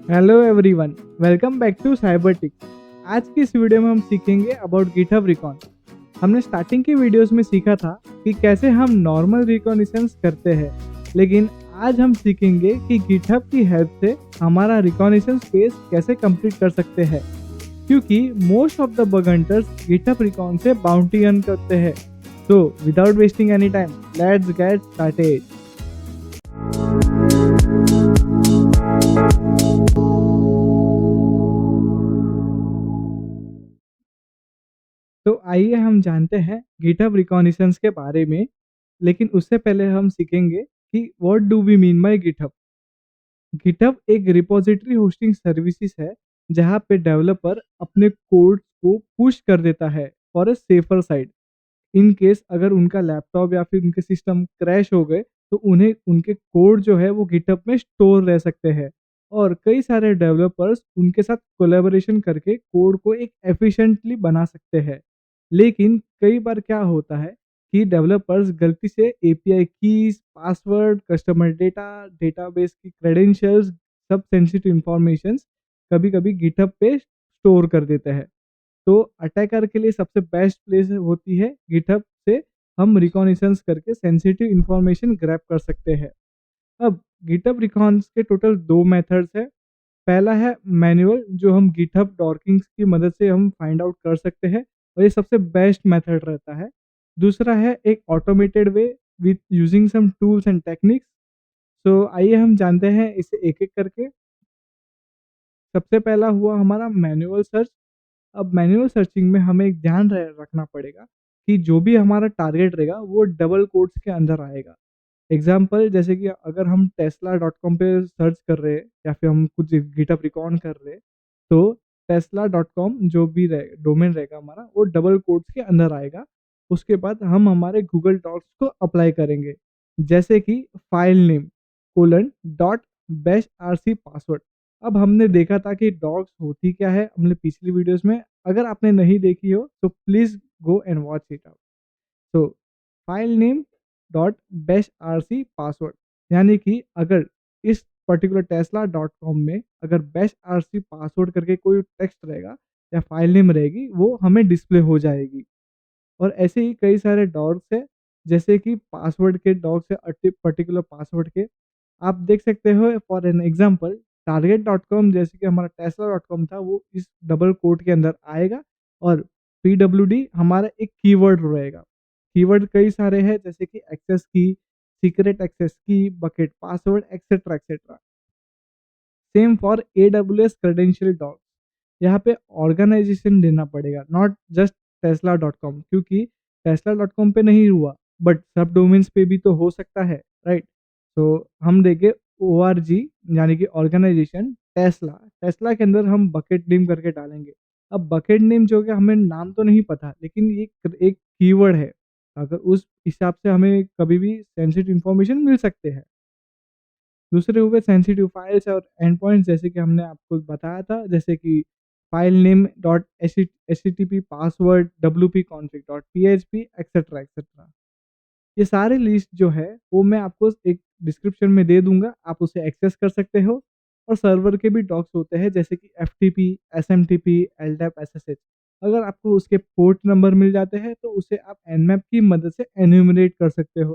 Hello everyone, welcome back to Cybertix. आज की इस वीडियो में हम सीखेंगे अबाउट गिटहब रिकॉन। हमने स्टार्टिंग की वीडियोस में सीखा था कि कैसे हम नॉर्मल रिकॉग्निशंस करते हैं, लेकिन आज हम सीखेंगे कि गिटहब की हेल्प से हमारा रिकॉग्निशन स्पेस कैसे कंप्लीट कर सकते हैं, क्योंकि most of the bug hunters GitHub recon से बाउंटी अर्न करते हैं। So without wasting any time, let's get started. तो आइए हम जानते हैं गिटहब रिकॉग्निशंस के बारे में, लेकिन उससे पहले हम सीखेंगे कि what do we mean by GitHub. GitHub एक रिपोजिटरी होस्टिंग सर्विसेज है जहां पे डेवलपर अपने कोड को पुश कर देता है for a safer side. In case अगर उनका लैपटॉप या फिर उनके सिस्टम क्रैश हो गए तो उन्हें उनके कोड जो है वो गिटहब में स्टोर रह सकते हैं, और कई सारे डेवलपर्स उनके साथ कोलैबोरेशन करके कोड को एक एफिशिएंटली बना सकते हैं। लेकिन कई बार क्या होता है कि डेवलपर्स गलती से API keys, password, customer data, database की क्रेडेंशियल्स, सब सेंसिटिव इंफॉर्मेशन कभी कभी गिटहब पे स्टोर कर देते हैं। तो अटैकर के लिए सबसे बेस्ट प्लेस होती है गिटहब से हम रिकॉग्निशंस करके सेंसिटिव इंफॉर्मेशन ग्रैब कर सकते हैं। अब गिटहब रिकॉन्स के टोटल दो मेथड्स है। पहला है मैनुअल, जो हम गिटहब डॉकिंग्स की मदद से हम फाइंड आउट कर सकते हैं, और ये सबसे बेस्ट मेथड रहता है। दूसरा है एक automated way with using some tools and techniques. तो आइए हम जानते हैं इसे एक एक करके। सबसे पहला हुआ हमारा मैनुअल सर्च। अब मैनुअल सर्चिंग में हमें एक ध्यान रखना पड़ेगा कि जो भी हमारा टारगेट रहेगा वो डबल कोट्स के अंदर आएगा। एग्जाम्पल जैसे कि अगर हम टेस्ला डॉट कॉम पे सर्च कर रहे हैं या फिर हम कुछ गिटअप रिकॉर्ड कर रहे हैं, तो टेस्ला डॉट कॉम जो भी रहे डोमेन रहेगा हमारा वो डबल कोट्स के अंदर आएगा। उसके बाद हम हमारे गूगल डॉक्स को अप्लाई करेंगे, जैसे कि file name colon dot bash R C password. अब हमने देखा था कि डॉग्स होती क्या है हमने पिछली वीडियोस में। अगर आपने नहीं देखी हो तो please go and watch it out. तो file name dot bash R C password, यानी कि अगर इस पर्टिकुलर टेस्ला डॉट कॉम में अगर बैश आर सी पासवर्ड करके कोई टेक्स्ट रहेगा या फाइल नेम रहेगी, वो हमें डिस्प्ले हो जाएगी। और ऐसे ही कई सारे डॉग्स है, जैसे कि पासवर्ड के डॉग्स है, पर्टिकुलर पासवर्ड के। आप देख सकते हो for an example target dot com, जैसे कि हमारा टेस्ला डॉट कॉम था, वो इस डबल कोट के अंदर आएगा। और पीडब्ल्यूडी हमारा एक कीवर्ड रहेगा। कीवर्ड कई सारे हैं, जैसे कि एक्सेस की, सीक्रेट एक्सेस की, bucket password, etcetera etcetera. Same for AWS credential dog. यहाँ पे ऑर्गेनाइजेशन देना पड़ेगा, not just Tesla dot com, क्योंकि टेस्ला डॉट कॉम पे नहीं हुआ बट सब डोमेन्स पे भी तो हो सकता है, राइट। तो हम देंगे ORG, यानी कि ऑर्गेनाइजेशन टेस्ला। टेस्ला के अंदर हम बकेट नेम करके डालेंगे। अब बकेट नेम जो कि हमें नाम तो नहीं पता, लेकिन ये एक कीवर्ड है। अगर उस हिसाब से हमें कभी भी सेंसिटिव इंफॉर्मेशन मिल सकते हैं। दूसरे हुए सेंसिटिव फाइल्स और एंड पॉइंट्स, जैसे कि हमने आपको बताया था, जैसे कि file name dot H T P password WP config dot PHP etcetera etcetera. ये सारे लिस्ट जो है वो मैं आपको एक डिस्क्रिप्शन में दे दूंगा, आप उसे एक्सेस कर सकते हो। और सर्वर के भी डॉक्स होते हैं, जैसे कि FTP, SMTP, LDAP, SSH। अगर आपको उसके पोर्ट नंबर मिल जाते हैं तो उसे आप Nmap की मदद से एन्यूमरेट कर सकते हो।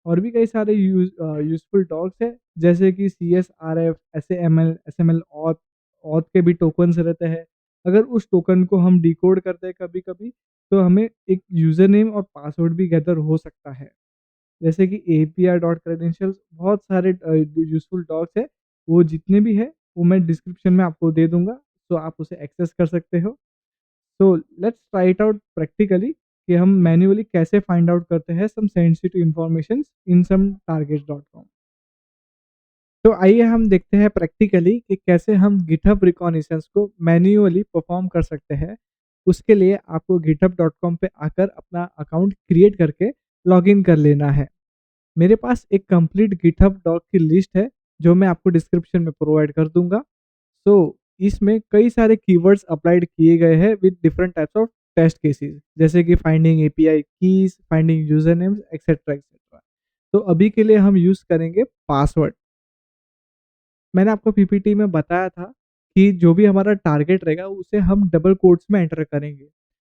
और भी कई सारे यूजफुल टॉक्स है, जैसे कि CSRF, SAML, ऑथ। ऑथ के भी टोकन्स रहते हैं। अगर उस टोकन को हम डिकोड करते हैं कभी कभी, तो हमें एक यूजर नेम और पासवर्ड भी गैदर हो सकता है। जैसे कि API डॉट क्रेडेंशियल्स, बहुत सारे यूजफुल टॉक्स है। वो जितने भी है वो मैं डिस्क्रिप्शन में आपको दे दूंगा, तो आप उसे एक्सेस कर सकते हो। तो let's try it out practically कि हम मैन्युअली कैसे फाइंड आउट करते हैं some sensitive information in some target dot com. तो आइए हम देखते हैं प्रैक्टिकली कि कैसे हम गिटहब रिकॉग्निशंस को मैन्युअली परफॉर्म कर सकते हैं। उसके लिए आपको github.com पे आकर अपना अकाउंट क्रिएट करके लॉगिन कर लेना है। मेरे पास एक कंप्लीट गिटहब डॉक की लिस्ट है, जो मैं आपको डिस्क्रिप्शन में प्रोवाइड कर दूंगा। तो इसमें कई सारे कीवर्ड्स अप्लाइड किए गए हैं with different types of test cases, जैसे कि finding API keys, finding user names, etcetera etcetera. तो अभी के लिए हम यूज करेंगे पासवर्ड। मैंने आपको पीपीटी में बताया था कि जो भी हमारा टारगेट रहेगा उसे हम डबल कोट्स में एंटर करेंगे।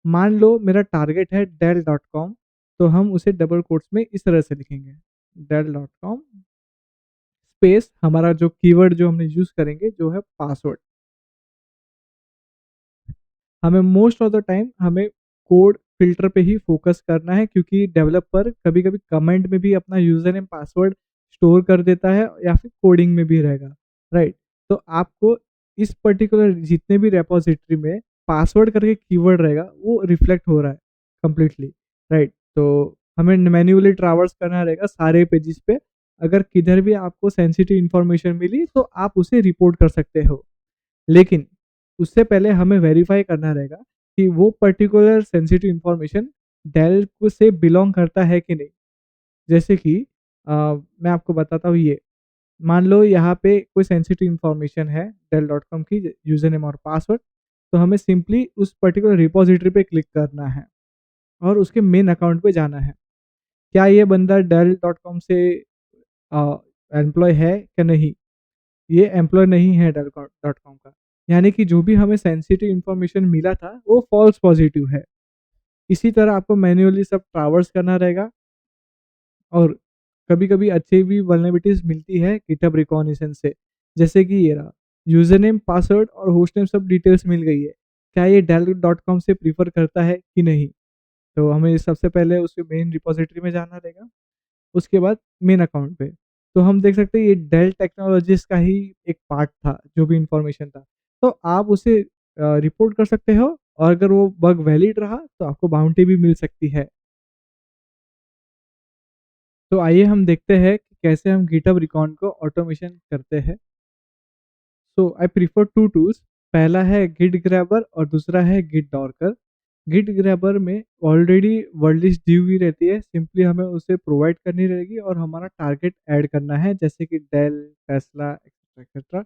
मान लो मेरा टारगेट है dell.com, तो हम उसे डबल कोट्स में इस तरह से लिखेंगे, dell.com स्पेस हमारा जो कीवर्ड जो हमने यूज करेंगे जो है पासवर्ड। हमें मोस्ट ऑफ द टाइम हमें कोड फिल्टर पे ही फोकस करना है, क्योंकि डेवलपर कभी कभी कमेंट में भी अपना यूजर नेम पासवर्ड स्टोर कर देता है या फिर कोडिंग में भी रहेगा, राइट। तो आपको इस पर्टिकुलर जितने भी रेपोजिटरी में पासवर्ड करके कीवर्ड रहेगा वो रिफ्लेक्ट हो रहा है कंप्लीटली, राइट। तो हमें मैन्युअली ट्रैवर्स करना रहेगा सारे पेजेस पे। अगर किधर भी आपको सेंसिटिव इंफॉर्मेशन मिली तो आप उसे रिपोर्ट कर सकते हो, लेकिन उससे पहले हमें वेरीफाई करना रहेगा कि वो पर्टिकुलर सेंसिटिव इंफॉर्मेशन डेल को से बिलोंग करता है कि नहीं। जैसे कि मैं आपको बताता हूँ, ये मान लो यहाँ पे कोई सेंसिटिव इंफॉर्मेशन है डेल.com की, यूजर नेम और पासवर्ड। तो हमें सिंपली उस पर्टिकुलर रिपोजिटरी पे क्लिक करना है और उसके मेन अकाउंट पे जाना है। क्या ये बंदा डेल.com से एम्प्लॉय है क्या नहीं, ये एम्प्लॉय नहीं है डेल.com का, यानी कि जो भी हमें सेंसिटिव इन्फॉर्मेशन मिला था वो फॉल्स पॉजिटिव है। इसी तरह आपको मैन्युअली सब ट्रावर्स करना रहेगा। और कभी कभी अच्छी भी वल्नरेबिलिटीज मिलती है गिटहब रिकॉग्निशन से, जैसे कि ये रहा, यूजर नेम पासवर्ड और होस्ट नेम सब डिटेल्स मिल गई है, क्या ये डेल.com से प्रीफर करता है कि नहीं। तो हमें सबसे पहले उसके मेन रिपोजिटरी में जाना रहेगा, उसके बाद मेन अकाउंट पे। तो हम देख सकते हैं ये डेल टेक्नोलॉजीज का ही एक पार्ट था, जो भी इंफॉर्मेशन था। तो आप उसे रिपोर्ट कर सकते हो, और अगर वो बग वैलिड रहा तो आपको बाउंटी भी मिल सकती है। तो आइए हम देखते हैं कि कैसे हम गिटहब रिकॉन को ऑटोमेशन करते हैं। सो आई प्रीफर टू टूल्स। पहला है गिट ग्रैबर और दूसरा है गिट डॉर्कर। गिट ग्रैबर में ऑलरेडी वर्ड लिस्ट दी हुई रहती है, सिंपली हमें उसे प्रोवाइड करनी रहेगी और हमारा टारगेट ऐड करना है, जैसे कि डेल, टेस्ला एक्सेट्रा एक्सेट्रा।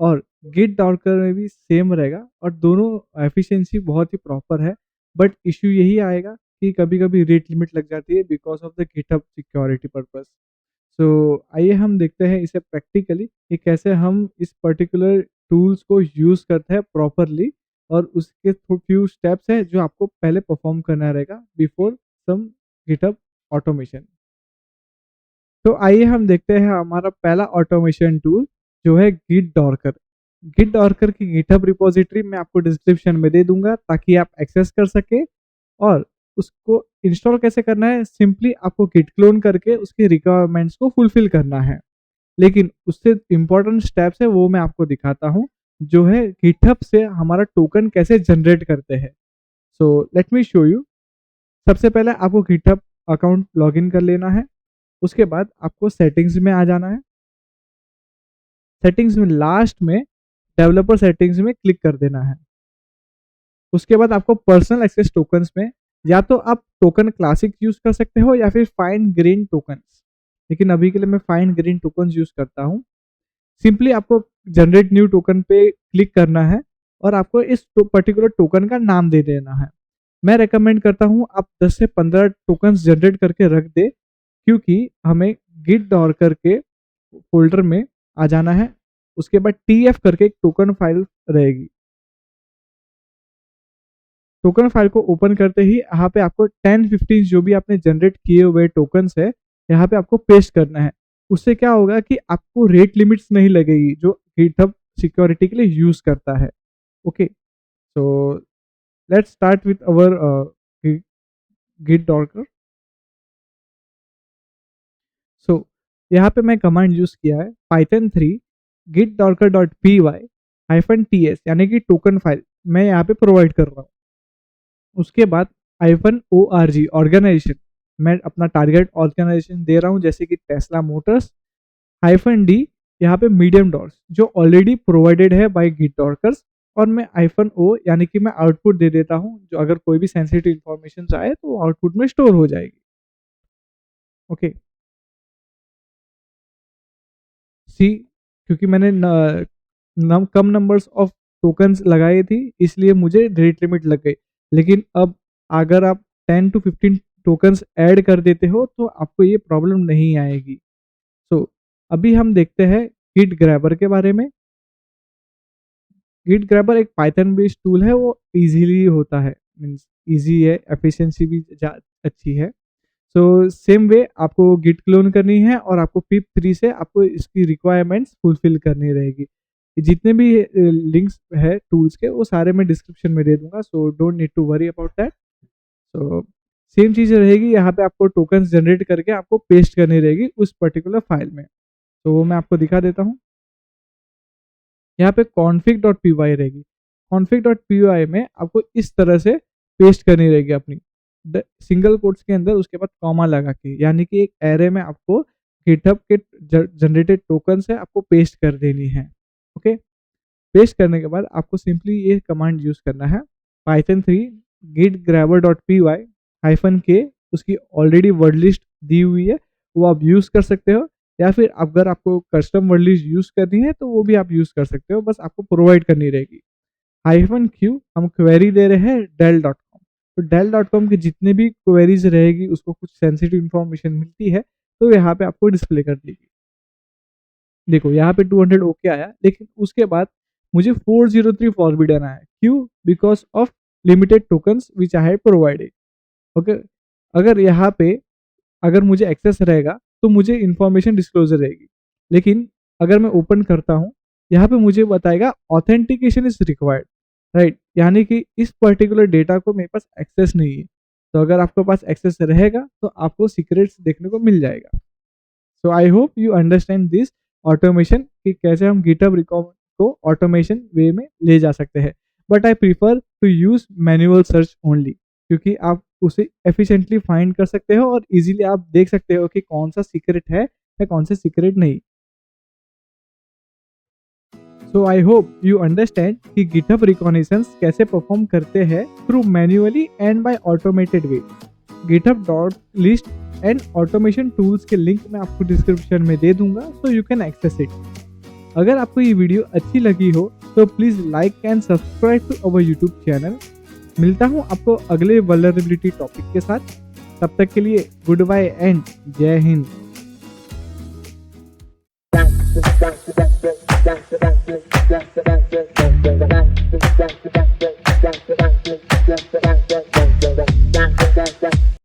और गिट डॉर्कर में भी सेम रहेगा और दोनों एफिशिएंसी बहुत ही प्रॉपर है। बट इश्यू यही आएगा कि कभी कभी रेट लिमिट लग जाती है because of the GitHub security purpose. So आइए हम देखते हैं इसे प्रैक्टिकली कि कैसे हम इस पर्टिकुलर टूल्स को यूज़ करते हैं प्रॉपरली, और उसके फ्यू स्टेप्स है जो आपको पहले परफॉर्म करना रहेगा बिफोर सम गिटहब ऑटोमेशन। तो आइए हम देखते हैं हमारा पहला ऑटोमेशन टूल जो है गिट डॉर्कर। गिट डॉर्कर की गिटहब रिपोजिटरी मैं आपको डिस्क्रिप्शन में दे दूंगा ताकि आप एक्सेस कर सके। और उसको इंस्टॉल कैसे करना है, सिंपली आपको गिट क्लोन करके उसके रिक्वायरमेंट्स को फुलफिल करना है। लेकिन उससे इम्पोर्टेंट स्टेप्स है वो मैं आपको दिखाता हूँ, जो है गिटहब से हमारा टोकन कैसे जनरेट करते हैं। So let me show you. सबसे पहले आपको गिटहब अकाउंट लॉगिन कर लेना है। उसके बाद आपको सेटिंग्स में आ जाना है। सेटिंग्स में लास्ट में डेवलपर सेटिंग्स में क्लिक कर देना है। उसके बाद आपको पर्सनल एक्सेस टोकन्स में या तो आप टोकन क्लासिक यूज कर सकते हो या फिर फाइन ग्रीन टोकन्स, लेकिन अभी के लिए मैं फाइन ग्रीन टोकन्स यूज करता हूँ। सिंपली आपको जनरेट न्यू टोकन पे क्लिक करना है और आपको इस पर्टिकुलर टोकन का नाम दे देना है। मैं रेकमेंड करता हूँ आप 10 से 15 टोकन्स जनरेट करके रख दे, क्योंकि हमें गिट डॉर्कर के फोल्डर में आ जाना है। उसके बाद टीएफ करके एक टोकन फाइल रहेगी। टोकन फाइल को ओपन करते ही यहाँ पे आपको 10-15 जो भी आपने जनरेट किए हुए टोकन्स है यहाँ पे आपको पेस्ट करना है। उससे क्या होगा कि आपको रेट लिमिट्स नहीं लगेगी जो गिटहब सिक्योरिटी के लिए यूज करता है। Okay, so let's start with our git docker. So यहाँ पे मैं कमांड यूज किया है python 3 git docker dot P Y -ts, यानी कि टोकन फाइल मैं यहाँ पे प्रोवाइड कर रहा हूँ। उसके बाद -org ऑर्गेनाइजेशन, मैं अपना टारगेट ऑर्गेनाइजेशन दे रहा हूँ जैसे कि टेस्ला मोटर्स। -d यहाँ पे मीडियम डॉट्स जो ऑलरेडी प्रोवाइडेड है बाय गिट डॉर्कर्स। और मैं -o यानी कि मैं आउटपुट दे देता हूँ, जो अगर कोई भी सेंसिटिव इन्फॉर्मेशन आए तो आउटपुट में स्टोर हो जाएगी। ओके, सी, क्योंकि मैंने कम नंबर्स ऑफ टोकन्स लगाई थी इसलिए मुझे रेट लिमिट लग गई। लेकिन अब अगर आप 10 to 15 टोकन्स ऐड कर देते हो तो आपको ये प्रॉब्लम नहीं आएगी। तो अभी हम देखते हैं गिट ग्रैबर के बारे में। गिट ग्रैबर एक पाइथन बेस्ड टूल है, वो इजीली होता है, मीन्स इजी है, एफिशिएंसी भी अच्छी है। सो सेम वे आपको गिट क्लोन करनी है और आपको पिप 3 से आपको इसकी रिक्वायरमेंट्स फुलफिल करनी रहेगी। जितने भी लिंक्स है टूल्स के वो सारे मैं डिस्क्रिप्शन में दे दूंगा, so don't need to worry about that. So same चीज़ रहेगी, यहाँ पे आपको टोकन्स जनरेट करके आपको पेस्ट करनी रहेगी उस पर्टिकुलर फाइल में। तो वो मैं आपको दिखा देता हूँ। यहाँ पे config.py रहेगी। config.py में आपको इस तरह से पेस्ट करनी रहेगी अपनी सिंगल कोट्स के अंदर, उसके बाद कॉमा लगा के, यानी कि एक एरे में आपको गिटहब के जनरेटेड टोकन से आपको पेस्ट कर देनी है। ओके, पेस्ट करने के बाद आपको सिंपली ये कमांड यूज करना है, python 3 git grabber.py -k, उसकी ऑलरेडी वर्ड लिस्ट दी हुई है, वो आप यूज कर सकते हो, या फिर अगर आपको कस्टम वर्ड लिस्ट यूज करनी है तो वो भी आप यूज कर सकते हो, बस आपको प्रोवाइड करनी रहेगी। -q हम क्वेरी दे रहे हैं dell.com, तो dell.com की जितने भी क्वेरीज रहेगी उसको कुछ सेंसिटिव इंफॉर्मेशन मिलती है, तो यहाँ पे आपको डिस्प्ले कर देगी। देखो यहाँ पे 200 ओके आया, लेकिन उसके बाद मुझे 403 फॉरबिडन आया। क्यों? Because of limited tokens which I have provided. Okay, अगर यहाँ पे अगर मुझे एक्सेस रहेगा तो मुझे इंफॉर्मेशन डिस्क्लोजर रहेगी, लेकिन अगर मैं ओपन करता हूँ यहाँ पे मुझे बताएगा ऑथेंटिकेशन इज रिक्वायर्ड, राइट, यानी कि इस पर्टिकुलर डेटा को मेरे पास एक्सेस नहीं है। तो अगर आपके पास एक्सेस रहेगा तो आपको सीक्रेट्स देखने को मिल जाएगा। So I hope you understand this automation, कि कैसे हम गिटहब रिकॉर्ड को ऑटोमेशन वे में ले जा सकते हैं। But I prefer to use manual search only, क्योंकि आप उसे एफिशिएंटली फाइंड कर सकते हो और इजीली आप देख सकते हो कि कौन सा सीक्रेट है या कौन सा सीक्रेट नहीं। So I hope you understand कि गिटहब रिकॉग्निशंस कैसे परफॉर्म करते हैं through manually and by automated way. github.list and automation tools के लिंक मैं आपको डिस्क्रिप्शन में दे दूंगा, सो यू कैन एक्सेस इट। अगर आपको ये वीडियो अच्छी लगी हो तो please like and subscribe to our YouTube channel. मिलता हूँ आपको अगले वल्नरेबिलिटी टॉपिक के साथ, तब तक के लिए गुड बाय एंड जय हिंद।